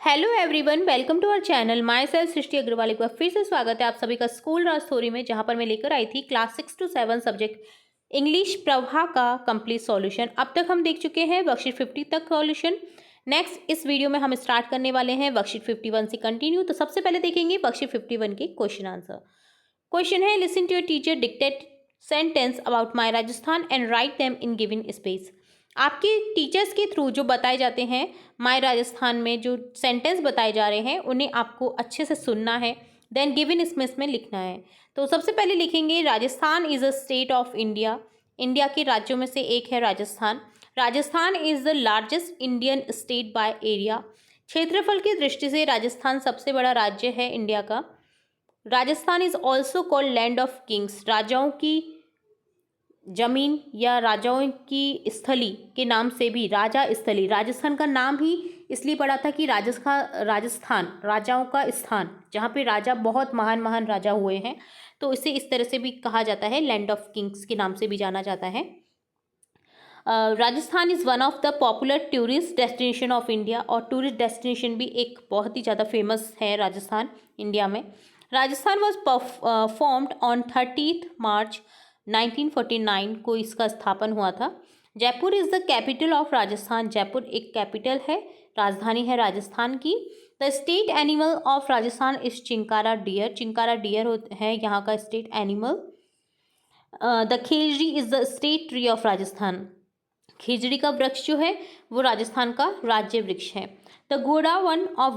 Hello everyone, welcome to our channel. Myself Srishti Agarwal. एक बार फिर से स्वागत है आप सभी का स्कूल राज स्टोरी में, जहां पर मैं लेकर आई थी class 6 to 7 subject English Prabha का कंप्लीट सॉल्यूशन। अब तक हम देख चुके हैं वर्कशीट 50 तक सॉल्यूशन। नेक्स्ट इस वीडियो में हम स्टार्ट करने वाले हैं वर्कशीट 51 से कंटिन्यू। तो सबसे पहले देखेंगे वर्कशीट 51 के क्वेश्चन आंसर। क्वेश्चन है, listen to your teacher dictate sentence about my Rajasthan and write them in given space. आपके टीचर्स के थ्रू जो बताए जाते हैं माय राजस्थान में, जो सेंटेंस बताए जा रहे हैं उन्हें आपको अच्छे से सुनना है, देन गिवन स्पेस में लिखना है। तो सबसे पहले लिखेंगे, Rajasthan is a state of India. India के राज्यों में से एक है Rajasthan. Rajasthan is the largest Indian state by area. क्षेत्रफल की दृष्टि से राजस्थान सबसे बड़ा राज्य है इंडिया का। Rajasthan is also called land of Kings. राजाओं की जमीन या राजाओं की स्थली के नाम से भी राजा स्थली, राजस्थान का नाम ही इसलिए पड़ा था कि राजस्थान राजाओं का स्थान, जहाँ पे राजा बहुत महान महान राजा हुए हैं, तो इसे इस तरह से भी कहा जाता है, लैंड ऑफ किंग्स के नाम से भी जाना जाता है। Rajasthan is one of the popular tourist destination of India. और टूरिस्ट डेस्टिनेशन भी एक बहुत ही ज़्यादा फेमस है राजस्थान इंडिया में। Rajasthan was formed on 30 March 1949 को इसका स्थापन हुआ था। Jaipur is the capital of Rajasthan. Jaipur एक कैपिटल है, राजधानी है राजस्थान की। The state animal of Rajasthan is chinkara deer. Chinkara deer है यहाँ का state animal. The khejri is the state tree of Rajasthan. Khejri का वृक्ष जो है वो राजस्थान का राज्य वृक्ष है। द गोडावन ऑफ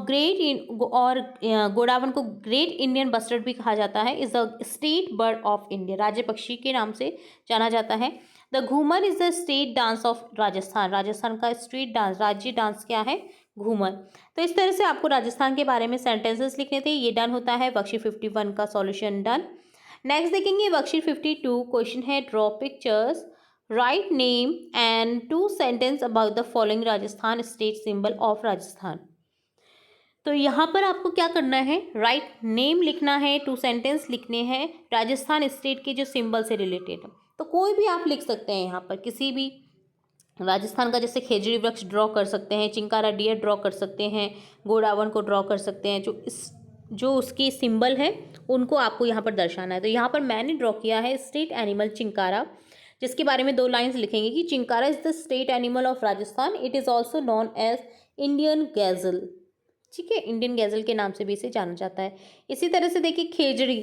गोडावन को ग्रेट इंडियन बस्टर्ड भी कहा जाता है, is the state bird of India. राज्य पक्षी के नाम से जाना जाता है। The Ghoomar is the state dance of Rajasthan. Rajasthan का स्टेट डांस, राज्य डांस क्या है? घूमर। तो इस तरह से आपको राजस्थान के बारे में सेंटेंसेस लिखने थे। ये डन होता है, वर्कशीट 51 का सॉल्यूशन डन। नेक्स्ट देखेंगे वर्कशीट 52। क्वेश्चन है, draw pictures, write name and 2 sentence about the following Rajasthan state symbol of Rajasthan. तो यहाँ पर आपको क्या करना है, राइट नेम लिखना है, 2 सेंटेंस लिखने हैं राजस्थान स्टेट के जो सिंबल से रिलेटेड। तो कोई भी आप लिख सकते हैं यहाँ पर, किसी भी राजस्थान का, जैसे खेजड़ी वृक्ष ड्रॉ कर सकते हैं, चिंकारा डियर ड्रॉ कर सकते हैं, गोडावन को ड्रॉ कर सकते हैं। जो उसकी सिंबल है उनको आपको यहाँ पर दर्शाना है। तो यहाँ पर मैंने ड्रॉ किया है स्टेट एनिमल चिंकारा, जिसके बारे में 2 लाइन्स लिखेंगे कि chinkara is the state animal of Rajasthan. It is also known as Indian gazelle. ठीक है, इंडियन गैजल के नाम से भी इसे जाना जाता है। इसी तरह से देखिए खेजड़ी,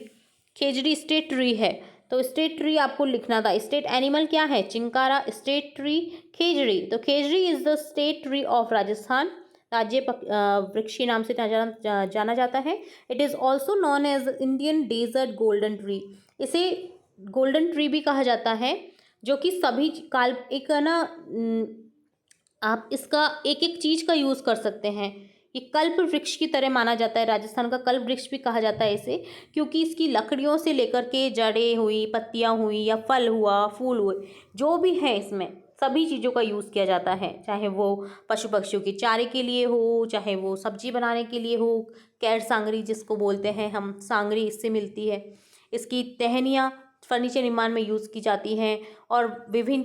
खेजड़ी स्टेट ट्री है, तो स्टेट ट्री आपको लिखना था। स्टेट एनिमल क्या है? चिंकारा। स्टेट ट्री खेजड़ी, तो khejri is the state tree of Rajasthan. राज्य वृक्ष के नाम से जाना जाता है। It is also known as Indian desert golden tree. इसे गोल्डन ट्री भी कहा जाता है, जो कि सभी काल एक ना आप इसका एक एक चीज़ का यूज़ कर सकते हैं। ये कल्प वृक्ष की तरह माना जाता है, राजस्थान का कल्प वृक्ष भी कहा जाता है इसे, क्योंकि इसकी लकड़ियों से लेकर के जड़ें हुई, पत्तियाँ हुई, या फल हुआ, फूल हुए, जो भी है इसमें सभी चीज़ों का यूज़ किया जाता है। चाहे वो पशु पक्षियों के चारे के लिए हो, चाहे वो सब्जी बनाने के लिए हो। कैर सांगरी जिसको बोलते हैं हम, सांगरी इससे मिलती है। इसकी टहनियाँ फर्नीचर निर्माण में यूज़ की जाती हैं, और विभिन्न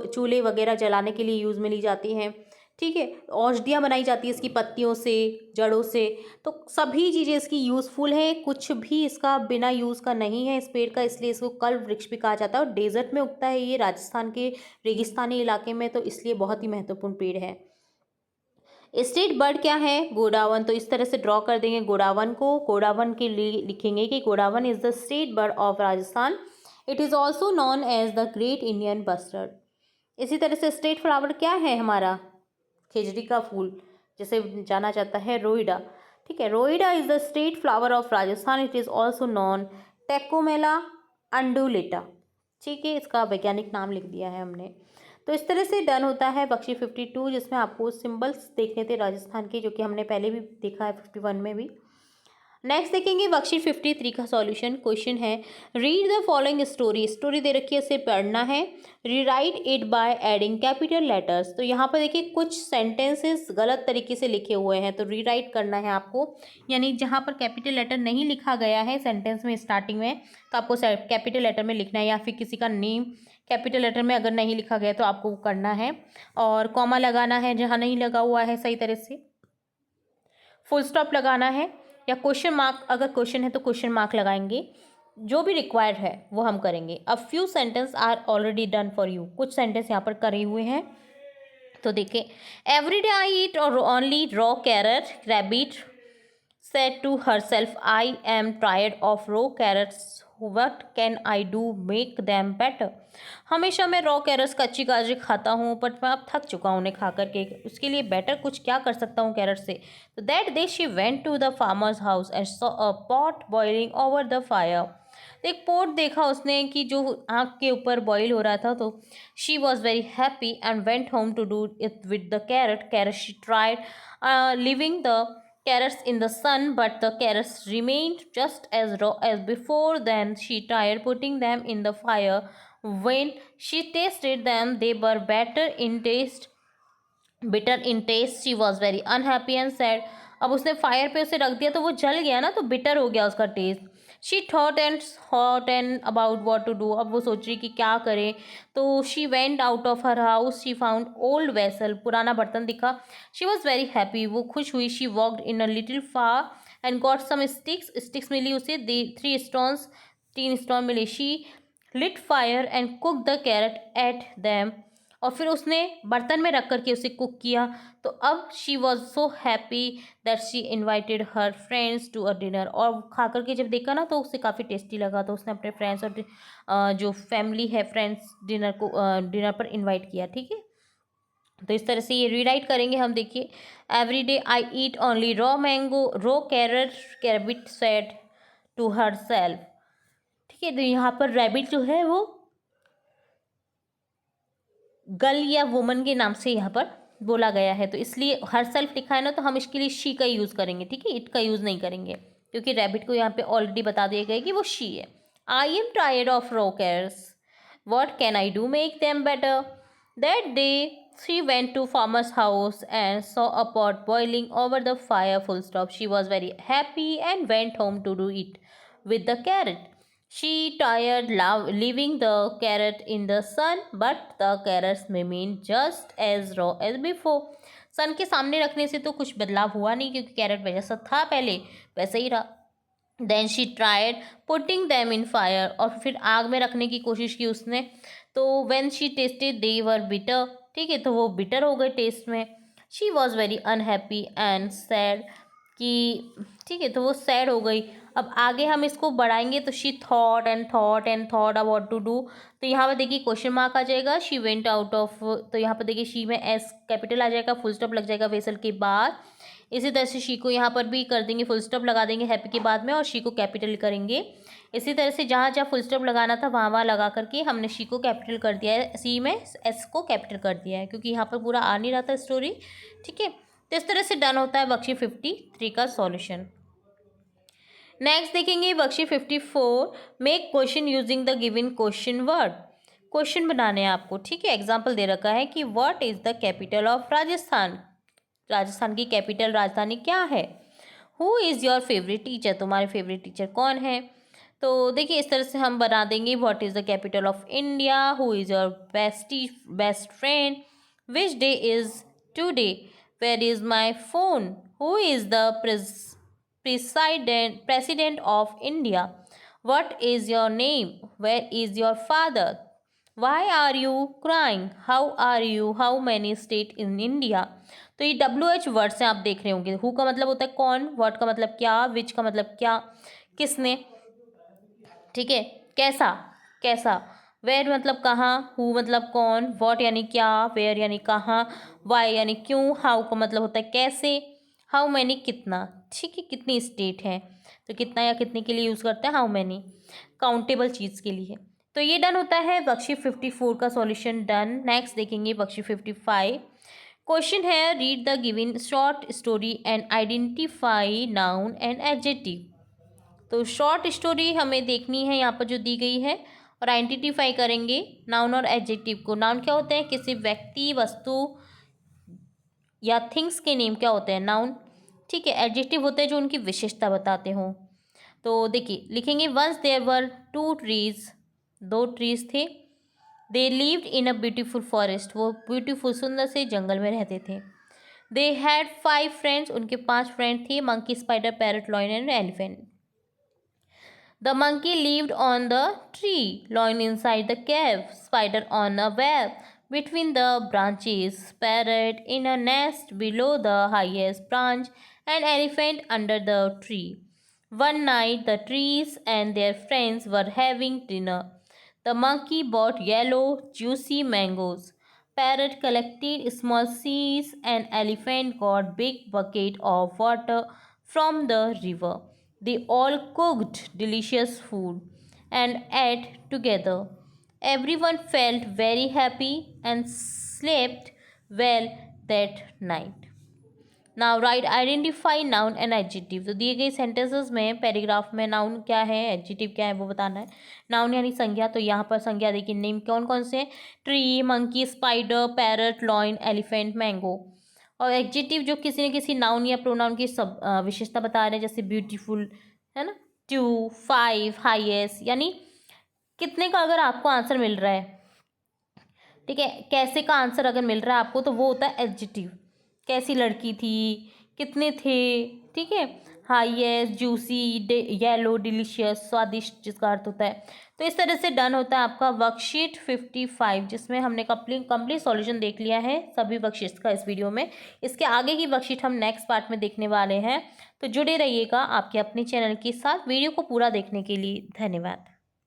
चूल्हे वगैरह जलाने के लिए यूज़ में ली जाती हैं। ठीक है, औषधियाँ बनाई जाती है इसकी पत्तियों से, जड़ों से। तो सभी चीज़ें इसकी यूज़फुल है, कुछ भी इसका बिना यूज़ का नहीं है इस पेड़ का, इसलिए इसको कल्प वृक्ष भी कहा जाता है। और डेजर्ट में उगता है ये, राजस्थान के रेगिस्तानी इलाके में, तो इसलिए बहुत ही महत्वपूर्ण पेड़ है। स्टेट बर्ड क्या है? गोडावन। तो इस तरह से ड्रॉ कर देंगे गोडावन को। गोडावन के लिए लिखेंगे कि godawan is the state bird of Rajasthan. It is also known as the great Indian bustard. इसी तरह से स्टेट फ्लावर क्या है हमारा? खेजड़ी का फूल, जिसे जाना जाता है रोइडा। ठीक है, rohida is the state flower of Rajasthan. It is also known tecomella undulata. ठीक है, इसका वैज्ञानिक नाम लिख दिया है हमने। तो इस तरह से डन होता है वर्कशीट 52, जिसमें आपको सिंबल्स देखने थे राजस्थान के, जो कि हमने पहले भी देखा है 51 में भी। नेक्स्ट देखेंगे वर्कशीट 53 का सॉल्यूशन। क्वेश्चन है, read the following story. Story they रखी है, इसे पढ़ना है। Rewrite it by adding capital letters. तो यहाँ पर देखिए कुछ सेंटेंसेस गलत तरीके से लिखे हुए हैं, तो रीराइट करना है आपको। यानी जहाँ पर कैपिटल लेटर नहीं लिखा गया है सेंटेंस में स्टार्टिंग में, तो आपको कैपिटल लेटर में लिखना है, या फिर किसी का नेम कैपिटल लेटर में अगर नहीं लिखा गया तो आपको करना है। और कॉमा लगाना है जहाँ नहीं लगा हुआ है सही तरह से। फुल स्टॉप लगाना है या क्वेश्चन मार्क, अगर क्वेश्चन है तो क्वेश्चन मार्क लगाएंगे, जो भी रिक्वायर्ड है वो हम करेंगे। A few sentence are already done for you, कुछ सेंटेंस यहाँ पर करे हुए हैं। तो देखिए, एवरी डे आई ईट और only raw carrot, rabbit said to herself, I am tired of raw carrots. What can I do make them better? हमेशा मैं रॉ कैरेट्स कच्ची गाजर खाता हूँ, बट मैं अब थक चुका हूँ उन्हें खा करके, उसके लिए बेटर कुछ क्या कर सकता हूँ कैरेट से। तो that day she went to the farmer's house and saw a pot boiling over the fire. तो एक पोट देखा उसने कि जो आग के ऊपर बॉईल हो रहा था, तो she was very happy and went home to do it with the carrot she tried living the carrots in the sun, but the carrots remained just as raw as before. Then she tried putting them in the fire. When she tasted them, they were bitter in taste. She was very unhappy and sad. अब उसने fire पे उसे रख दिया तो वो जल गया ना, तो बिटर हो गया उसका taste. She thought and about what to do, अब वो सोच रही कि क्या करे। तो she went out of her house, she found old vessel, पुराना बर्तन दिखा। शी वॉज वेरी हैप्पी, वो खुश हुई। She walked in a little far and got some sticks मिली उसे, 3 स्टोन मिले। She lit fire and cook the carrot ate them, और फिर उसने बर्तन में रख करके उसे कुक किया। तो अब she was so happy that she invited her friends to a dinner, और खा करके जब देखा ना तो उसे काफ़ी टेस्टी लगा, तो उसने अपने फ्रेंड्स और जो फैमिली है फ्रेंड्स डिनर पर इन्वाइट किया। ठीक है, तो इस तरह से ये रीराइट करेंगे हम। देखिए, every day I eat only raw mango, raw carrot said to herself. ठीक है, तो यहाँ पर रैबिट जो है वो गर्ल या वुमन के नाम से यहाँ पर बोला गया है, तो इसलिए हर सेल्फ लिखा है ना, तो हम इसके लिए शी का यूज़ करेंगे। ठीक है, इट का यूज़ नहीं करेंगे, क्योंकि रैबिट को यहाँ पे ऑलरेडी बता दिया गया है कि वो शी है। I am tired of raw carrots, what can I do make them better. That day she went to farmer's house and saw a pot boiling over the fire, full stop. She was very happy and went home to do it with the carrot. She tired leaving the carrot in the sun, but the carrots remained just as raw as before. सन के सामने रखने से तो कुछ बदलाव हुआ नहीं, क्योंकि कैरेट जैसा था पहले वैसे ही रहा। Then she tried putting them in fire, और फिर आग में रखने की कोशिश की उसने। तो when she tested they were bitter, ठीक है, तो वो बिटर हो गए टेस्ट में। She was very unhappy and sad, कि ठीक है, तो वो सैड हो गई। अब आगे हम इसको बढ़ाएंगे, तो she thought and thought and thought about to do, तो यहाँ पर देखिए क्वेश्चन मार्क आ जाएगा। शी वेंट आउट ऑफ, तो यहाँ पर देखिए शी में एस कैपिटल आ जाएगा, फुल स्टॉप लग जाएगा वेसल के बाद। इसी तरह से शी को यहाँ पर भी कर देंगे, फुल स्टॉप लगा देंगे हैप्पी के बाद में, और शी को कैपिटल करेंगे। इसी तरह से जहाँ जहाँ फुल स्टॉप लगाना था वहाँ वहाँ लगा करके हमने शी को कैपिटल कर दिया है, सी में एस को कैपिटल कर दिया है, क्योंकि यहाँ पर पूरा आ नहीं रहा था स्टोरी। ठीक है, तो इस तरह से डन होता है वर्कशीट 53 का सॉल्यूशन। नेक्स्ट देखेंगे worksheet 54, make question using the given question word. Question बनाने हैं आपको। ठीक है, एग्जाम्पल दे रखा है कि what is the capital of Rajasthan, Rajasthan की कैपिटल राजधानी क्या है। Who is your favourite teacher, तुम्हारे फेवरेट टीचर कौन है। तो देखिए इस तरह से हम बना देंगे, what is the capital of India, who is your best friend, which day is today, where is my phone, who is the president of India, what is your name, where is your father, why are you crying, how are you, how many state in India। तो ये WH words हैं, आप देख रहे होंगे। Who का मतलब होता है कौन, व्हाट का मतलब क्या, विच का मतलब क्या, किसने, ठीक है, कैसा, कैसा, वेयर मतलब कहाँ, हु मतलब कौन, व्हाट यानी क्या, वेयर यानी कहाँ, वाई यानी क्यों, हाउ का मतलब होता है कैसे, हाउ मैनी कितना, ठीक है, कितनी स्टेट है, तो कितना या कितने के लिए यूज़ करते हैं हाउ मैनी, काउंटेबल चीज़ के लिए। तो ये डन होता है वर्कशीट 54 का सॉल्यूशन डन। नेक्स्ट देखेंगे वर्कशीट 55। क्वेश्चन है, read the given short story and identify noun and adjective. तो शॉर्ट स्टोरी हमें देखनी है यहाँ पर जो दी गई है, और आइडेंटिफाई करेंगे नाउन और एडजेक्टिव को। नाउन क्या होते हैं, किसी व्यक्ति, वस्तु या थिंग्स के नेम क्या होते हैं, नाउन। ठीक है, एडजेक्टिव होते हैं जो उनकी विशेषता बताते हों। तो देखिए लिखेंगे, once there were 2 trees, 2 trees थे, they lived in a beautiful forest, वो ब्यूटीफुल सुंदर से जंगल में रहते थे। दे हैड 5 फ्रेंड्स, उनके 5 फ्रेंड थे, monkey, spider, parrot, lion and elephant. The monkey lived on the tree, lion inside the cave, spider on a web between the branches, parrot in a nest below the highest branch, and elephant under the tree. One night, the trees and their friends were having dinner. The monkey bought yellow, juicy mangoes. Parrot collected small seeds, and elephant got big bucket of water from the river. They all cooked delicious food and ate together. Everyone felt very happy and slept well that night. Now right identify noun and adjective. तो दिए गए sentences में paragraph में noun क्या है, adjective क्या है वो बताना है. नाउन यानी संज्ञा, तो यहाँ पर संज्ञा देखिए नेम कौन कौन से, tree, monkey, spider, parrot, lion, elephant, mango. और एडजेक्टिव जो किसी न किसी नाउन या प्रोनाउन की सब विशेषता बता रहे हैं, जैसे ब्यूटीफुल है ना, 2, 5, हाईएस्ट, यानी कितने का अगर आपको आंसर मिल रहा है, ठीक है, कैसे का आंसर अगर मिल रहा है आपको, तो वो होता है एडजेक्टिव. कैसी लड़की थी, कितने थे, ठीक है, हाईएस्ट, जूसी, येलो, डिलीशियस, स्वादिष्ट, जिसका अर्थ होता है. तो इस तरह से डन होता है आपका वर्कशीट 55, जिसमें हमने कंप्लीट सॉल्यूशन देख लिया है सभी वर्कशीट्स का इस वीडियो में. इसके आगे की वर्कशीट हम नेक्स्ट पार्ट में देखने वाले हैं. तो जुड़े रहिएगा आपके अपने चैनल के साथ. वीडियो को पूरा देखने के लिए धन्यवाद.